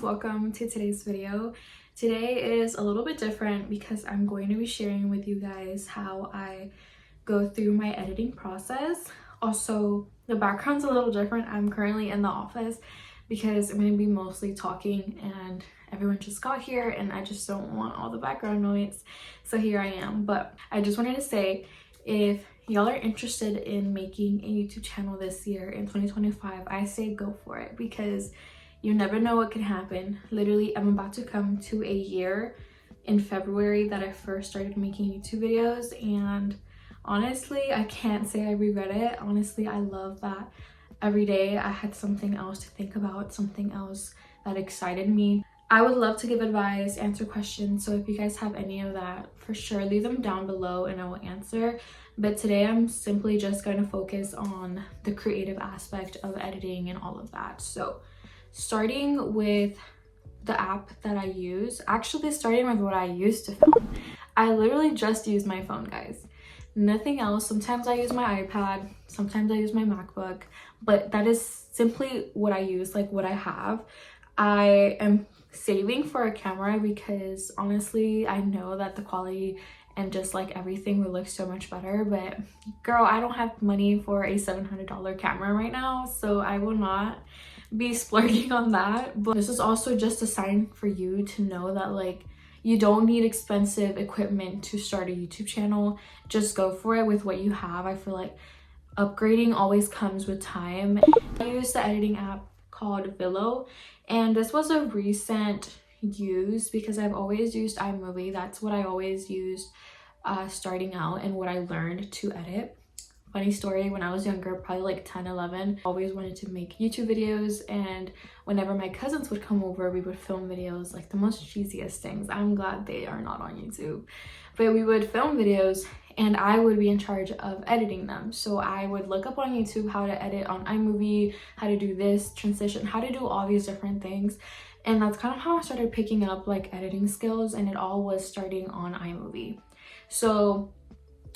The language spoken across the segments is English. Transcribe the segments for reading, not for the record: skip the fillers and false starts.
welcome to today's video. Today is a little bit different because I'm going to be sharing with you guys how I go through my editing process. Also, the background's a little different. I'm currently in the office because I'm going to be mostly talking and everyone just got here and I just don't want all the background noise. So here I am. But I just wanted to say, if y'all are interested in making a YouTube channel this year in 2025, I say go for it because you never know what can happen. Literally, I'm about to come to a year in February that I first started making YouTube videos, and honestly, I can't say I regret it. Honestly, I love that every day I had something else to think about, something else that excited me. I would love to give advice, answer questions, so if you guys have any of that, for sure leave them down below and I will answer. But today I'm simply just going to focus on the creative aspect of editing and all of that. So starting with the app that I use, actually starting with what I used to film. I literally just use my phone, guys. Nothing else. Sometimes I use my iPad, sometimes I use my MacBook, but that is simply what I use, like what I have. I am saving for a camera because honestly, I know that the quality and just like everything would look so much better, but girl, I don't have money for a $700 camera right now, so I will not be splurging on that. But this is also just a sign for you to know that like you don't need expensive equipment to start a YouTube channel. Just go for it with what you have. I feel like upgrading always comes with time. I use the editing app called Villo, and this was a recent use because I've always used iMovie. That's what I always used starting out and what I learned to edit. Funny story, when I was younger, probably like 10, 11, I always wanted to make YouTube videos, and whenever my cousins would come over, we would film videos, like the most cheesiest things. I'm glad they are not on YouTube, but we would film videos and I would be in charge of editing them. So I would look up on YouTube how to edit on iMovie, how to do this transition, how to do all these different things. And that's kind of how I started picking up like editing skills, and it all was starting on iMovie. So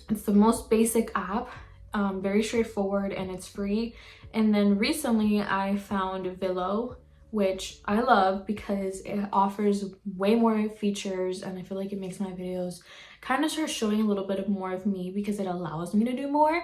it's the most basic app. Very straightforward and it's free. And then recently I found Villo, which I love because it offers way more features and I feel like it makes my videos kind of start showing a little bit of more of me because it allows me to do more.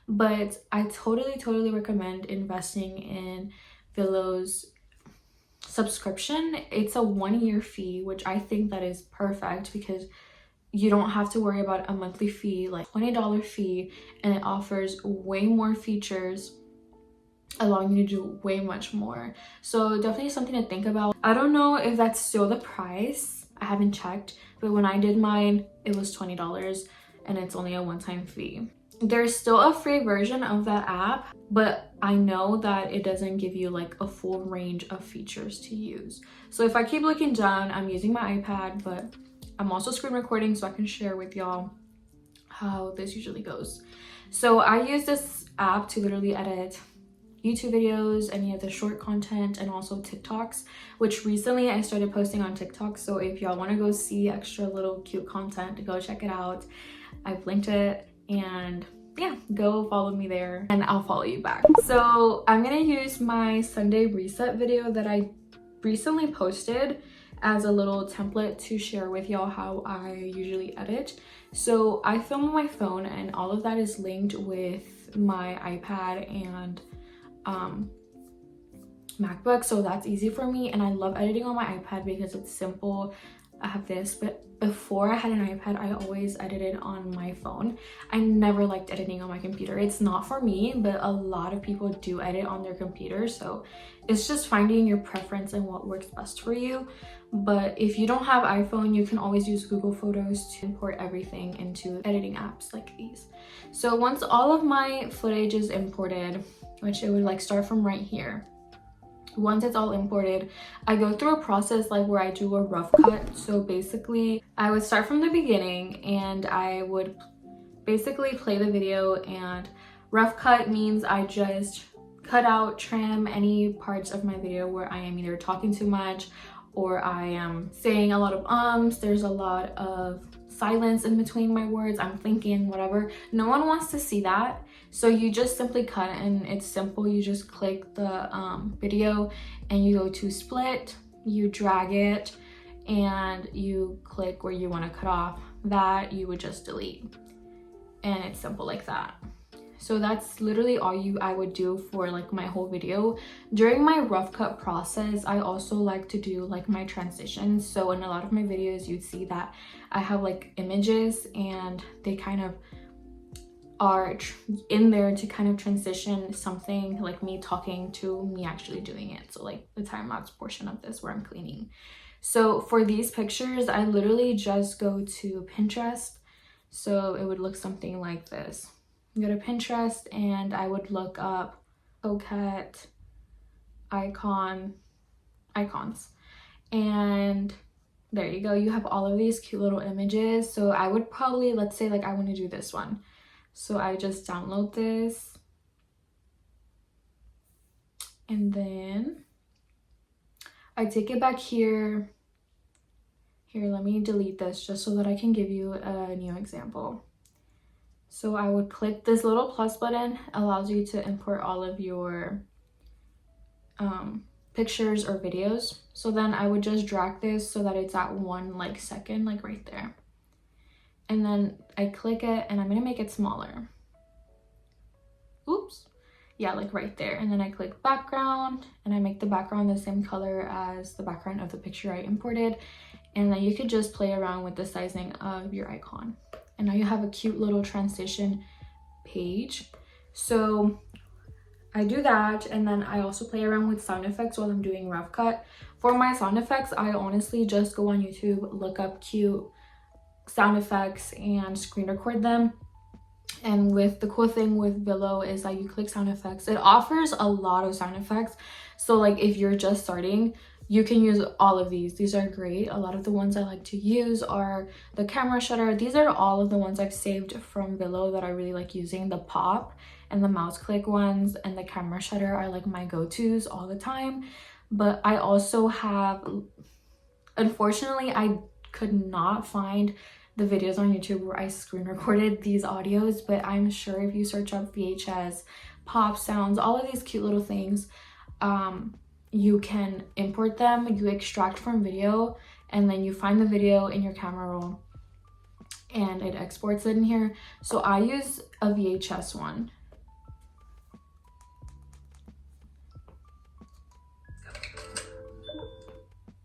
But I totally recommend investing in Villo's subscription. It's a 1-year fee, which I think that is perfect because you don't have to worry about a monthly fee, like $20 fee, and it offers way more features, allowing you to do way much more. So definitely something to think about. I don't know if that's still the price. I haven't checked, but when I did mine, it was $20 and it's only a one-time fee. There's still a free version of that app, but I know that it doesn't give you like a full range of features to use. So if I keep looking down, I'm using my iPad, but I'm also screen recording so I can share with y'all how this usually goes. So I use this app to literally edit YouTube videos, any of the short content, and also TikToks, which recently I started posting on TikTok. So if y'all want to go see extra little cute content, go check it out. I've linked it, and yeah, go follow me there and I'll follow you back. So I'm gonna use my Sunday reset video that I recently posted as a little template to share with y'all how I usually edit. So I film on my phone and all of that is linked with my iPad and MacBook, so that's easy for me, and I love editing on my iPad because it's simple. I have this, but before I had an iPad, I always edited on my phone. I never liked editing on my computer. It's not for me, but a lot of people do edit on their computer, so it's just finding your preference and what works best for you. But if you don't have iPhone, you can always use Google Photos to import everything into editing apps like these. So once all of my footage is imported, which it would like start from right here, once it's all imported, I go through a process like where I do a rough cut. So basically I would start from the beginning and I would basically play the video, and rough cut means I just cut out, trim any parts of my video where I am either talking too much or I am saying a lot of ums, there's a lot of silence in between my words, I'm thinking, whatever. No one wants to see that. So you just simply cut, and it's simple. You just click the video and you go to split, you drag it and you click where you want to cut off. That you would just delete, and it's simple like that. So that's literally all I would do for like my whole video. During my rough cut process, I also like to do like my transitions. So in a lot of my videos, you'd see that I have like images and they kind of are in there to kind of transition something like me talking to me actually doing it. So like the time-lapse portion of this where I'm cleaning. So for these pictures, I literally just go to Pinterest. So it would look something like this. Go to Pinterest and I would look up coquette icons, and there you go. You have all of these cute little images. So I would probably, let's say like I want to do this one. So I just download this, and then I take it back here. Here, let me delete this just so that I can give you a new example. So I would click this little plus button, allows you to import all of your pictures or videos. So then I would just drag this so that it's at 1 second, like right there. And then I click it and I'm gonna make it smaller. Oops. Yeah, like right there. And then I click background and I make the background the same color as the background of the picture I imported. And then you could just play around with the sizing of your icon. And now you have a cute little transition page. So I do that, and then I also play around with sound effects while I'm doing rough cut. For my sound effects, I honestly just go on YouTube, look up cute sound effects and screen record them. And with the cool thing with Villo is that you click sound effects, it offers a lot of sound effects. So like if you're just starting, you can use all of these are great. A lot of the ones I like to use are the camera shutter. These are all of the ones I've saved from Villo that I really like using. The pop and the mouse click ones and the camera shutter are like my go-tos all the time. But I also have, unfortunately, I could not find the videos on YouTube where I screen recorded these audios, but I'm sure if you search up VHS, pop sounds, all of these cute little things, you can import them. You extract from video and then you find the video in your camera roll and it exports it in here. So I use a VHS one.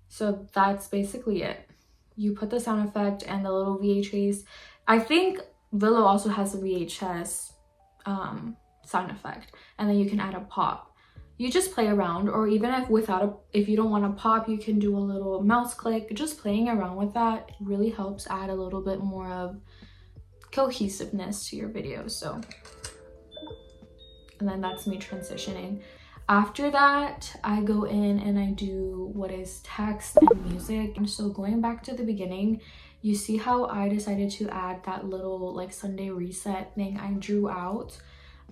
So that's basically it. You put the sound effect and the little VHS. I think Villo also has a VHS sound effect, and then you can add a pop. You just play around, or even if you don't want a pop, you can do a little mouse click. Just playing around with that really helps add a little bit more of cohesiveness to your videos. So, and then that's me transitioning. After that, I go in and I do what is text and music. And so going back to the beginning, you see how I decided to add that little like Sunday reset thing I drew out.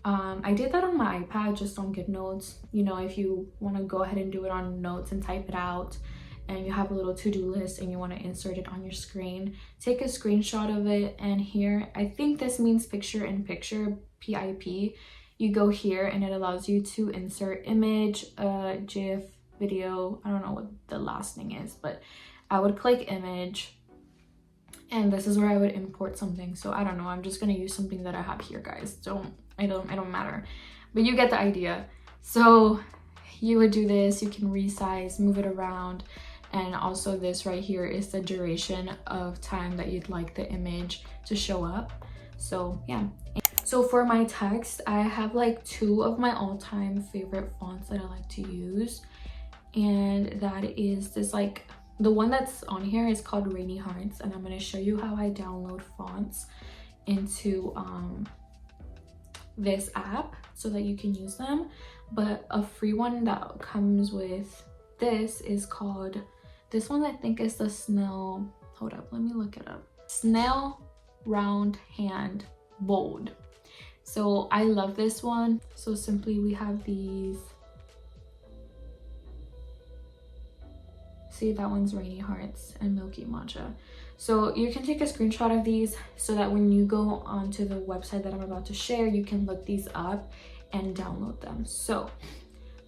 I did that on my iPad, just on GoodNotes. You know, if you want to go ahead and do it on Notes and type it out, and you have a little to-do list and you want to insert it on your screen, take a screenshot of it. And here, I think this means picture in picture, PIP. You go here and it allows you to insert image, GIF, video. I don't know what the last thing is, but I would click image. And this is where I would import something. So I don't know, I'm just gonna use something that I have here, guys. It don't matter, but you get the idea. So you would do this, you can resize, move it around. And also this right here is the duration of time that you'd like the image to show up. So yeah. So for my text, I have like 2 of my all-time favorite fonts that I like to use. And that is this, like, the one that's on here is called Rainy Hearts, and I'm going to show you how I download fonts into this app so that you can use them. But a free one that comes with this is called, this one I think is the Snail, hold up, let me look it up. Snail Round Hand Bold. So I love this one. So simply we have these. See, that one's Rainy Hearts and Milky Matcha. So you can take a screenshot of these so that when you go onto the website that I'm about to share, you can look these up and download them. So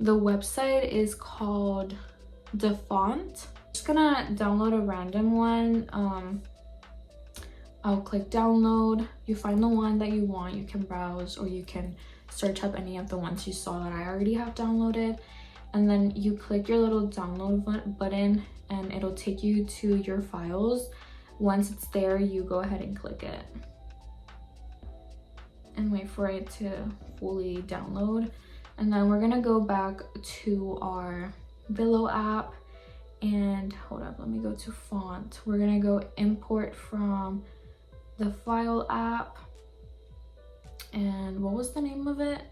the website is called the font. I'm just gonna download a random one. I'll click download. You find the one that you want. You can browse, or you can search up any of the ones you saw that I already have downloaded, and then you click your little download button and it'll take you to your files. Once it's there, you go ahead and click it and wait for it to fully download. And then we're gonna go back to our Willow app, and hold up, let me go to font. We're gonna go import from the file app, and what was the name of it?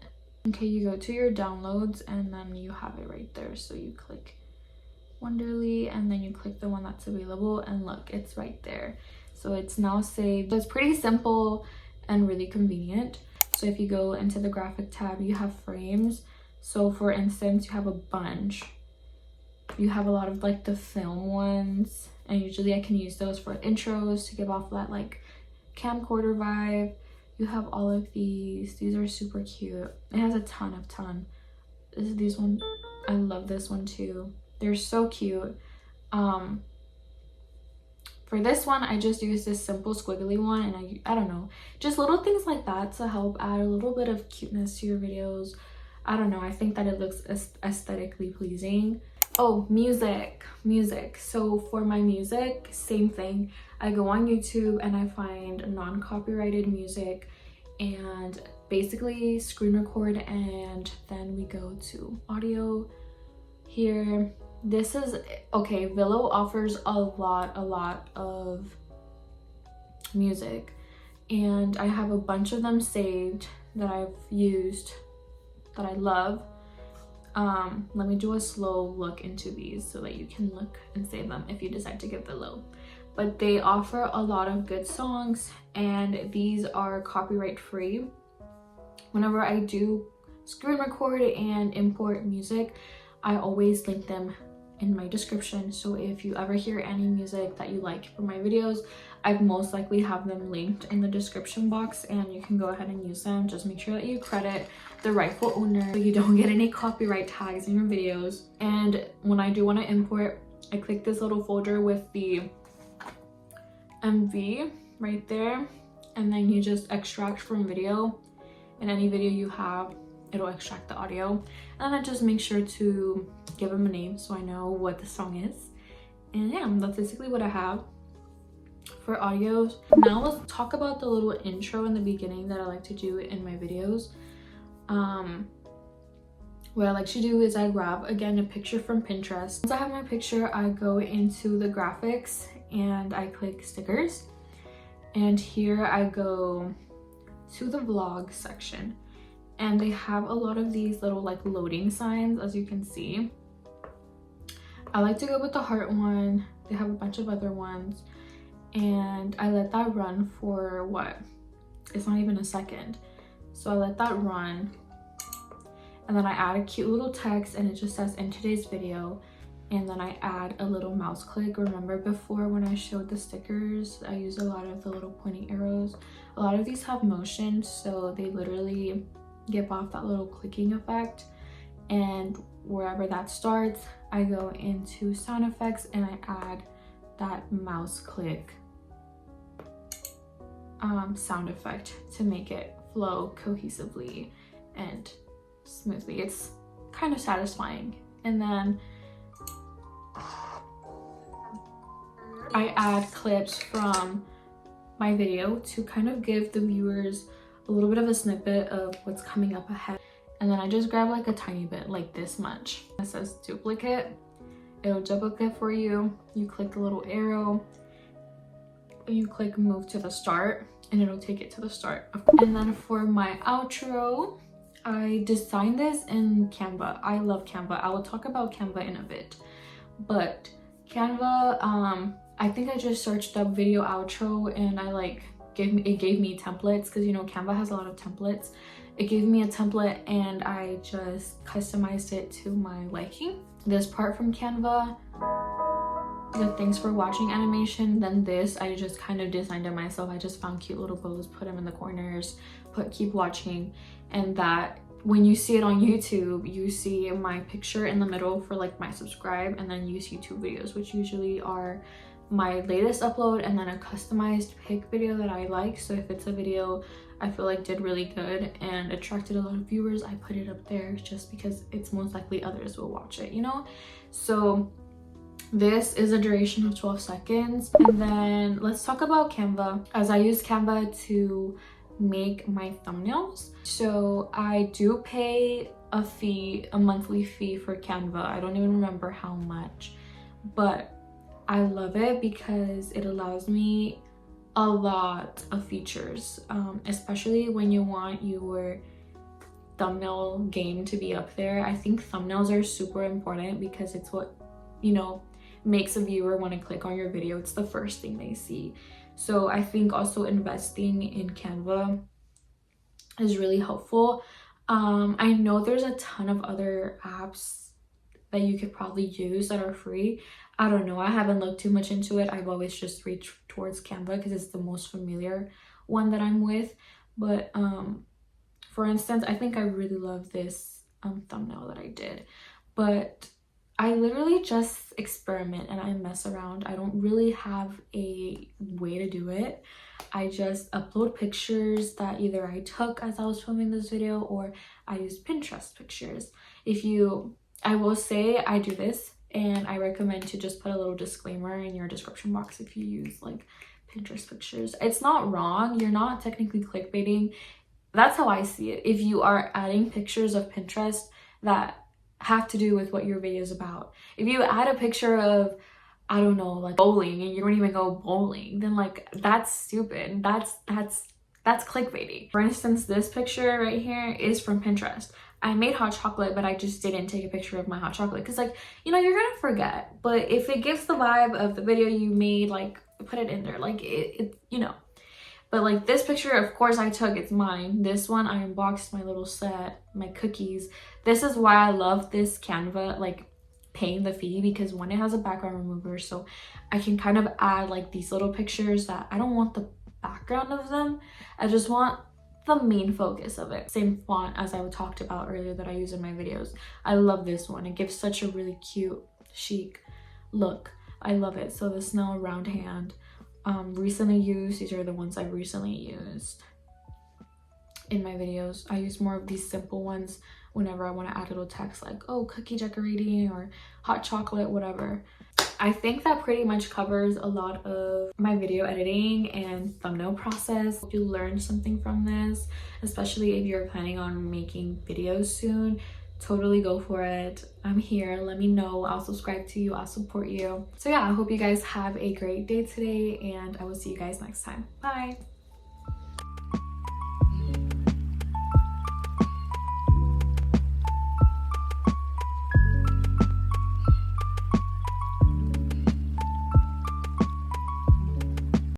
Okay, you go to your downloads and then you have it right there. So you click Wonderly and then you click the one that's available, and look, it's right there. So it's now saved. So it's pretty simple and really convenient. So if you go into the graphic tab, you have frames. So for instance, you have a bunch. You have a lot of like the film ones, and usually I can use those for intros to give off that like camcorder vibe. You have all of these are super cute. It has a ton. These ones, I love this one too. They're so cute. For this one, I just used this simple squiggly one, and I don't know, just little things like that to help add a little bit of cuteness to your videos. I don't know, I think that it looks aesthetically pleasing. Oh, music. So for my music, same thing. I go on YouTube and I find non-copyrighted music and basically screen record, and then we go to audio here. This is okay. Willow offers a lot of music, and I have a bunch of them saved that I've used that I love. Let me do a slow look into these so that you can look and save them if you decide to get Willow. But they offer a lot of good songs, and these are copyright free. Whenever I do screen record and import music, I always link them in my description. So if you ever hear any music that you like from my videos, I most likely have them linked in the description box, and you can go ahead and use them. Just make sure that you credit the rightful owner so you don't get any copyright tags in your videos. And when I do want to import, I click this little folder with the MV right there, and then you just extract from video. In any video you have, it'll extract the audio, and I just make sure to give them a name so I know what the song is. And yeah, that's basically what I have for audios. Now let's talk about the little intro in the beginning that I like to do in my videos. What I like to do is I grab again a picture from Pinterest. Once I have my picture, I go into the graphics and I click stickers, and here I go to the vlog section, and they have a lot of these little like loading signs, as you can see. I like to go with the heart one. They have a bunch of other ones, and I let that run for what? It's not even a second. So I let that run, and then I add a cute little text, and it just says in today's video, and then I add a little mouse click. Remember before when I showed the stickers, I used a lot of the little pointing arrows. A lot of these have motion, so they literally give off that little clicking effect, and wherever that starts, I go into sound effects and I add that mouse click sound effect to make it flow cohesively and smoothly. It's kind of satisfying. And then I add clips from my video to kind of give the viewers a little bit of a snippet of what's coming up ahead. And then I just grab like a tiny bit, like this much. It says duplicate. It'll duplicate for you. You click the little arrow, you click move to the start, and it'll take it to the start. And then for my outro, I designed this in Canva. I love Canva. I will talk about Canva in a bit, but Canva, I think I just searched up video outro, and it gave me templates, because you know Canva has a lot of templates. It gave me a template and I just customized it to my liking. This part from Canva, the thanks for watching animation, then this I just kind of designed it myself. I just found cute little bows, put them in the corners, put keep watching, and that when you see it on YouTube, you see my picture in the middle for like my subscribe, and then use YouTube videos, which usually are my latest upload and then a customized pick video that I like. So if it's a video I feel like did really good and attracted a lot of viewers, I put it up there just because it's most likely others will watch it, you know? So this is a duration of 12 seconds. And then let's talk about Canva, as I use Canva to make my thumbnails. So I do pay a fee, a monthly fee for Canva. I don't even remember how much, but I love it because it allows me a lot of features, especially when you want your thumbnail game to be up there. I think thumbnails are super important because it's what, you know, makes a viewer want to click on your video. It's the first thing they see. So I think also investing in Canva is really helpful. I know there's a ton of other apps that you could probably use that are free. I don't know, I haven't looked too much into it. I've always just reached towards Canva because it's the most familiar one that I'm with. But for instance, I think I really love this thumbnail that I did, but I literally just experiment and I mess around. I don't really have a way to do it. I just upload pictures that either I took as I was filming this video, or I use Pinterest pictures. I will say I do this, and I recommend to just put a little disclaimer in your description box if you use like Pinterest pictures. It's not wrong, you're not technically clickbaiting. That's how I see it. If you are adding pictures of Pinterest that have to do with what your video is about. If you add a picture of, I don't know, like bowling, and you don't even go bowling, then like that's stupid. That's clickbaity. For instance, this picture right here is from Pinterest. I made hot chocolate, but I just didn't take a picture of my hot chocolate because, like, you know, you're gonna forget. But if it gives the vibe of the video you made, like, put it in there, like it you know. But like this picture, of course I took, it's mine. This one I unboxed my little set, my cookies. This is why I love this Canva, like paying the fee, because one, it has a background remover, so I can kind of add like these little pictures that I don't want the background of them. I just want the main focus of it. Same font as I talked about earlier that I use in my videos. I love this one. It gives such a really cute, chic look. I love it. So the Snell round hand. Recently used, these are the ones I've recently used in my videos. I use more of these simple ones whenever I want to add little text like, oh, cookie decorating or hot chocolate, whatever. I think that pretty much covers a lot of my video editing and thumbnail process. Hope you learned something from this, especially if you're planning on making videos soon. Totally go for it. I'm here. Let me know. I'll subscribe to you. I'll support you. So yeah, I hope you guys have a great day today, and I will see you guys next time. Bye.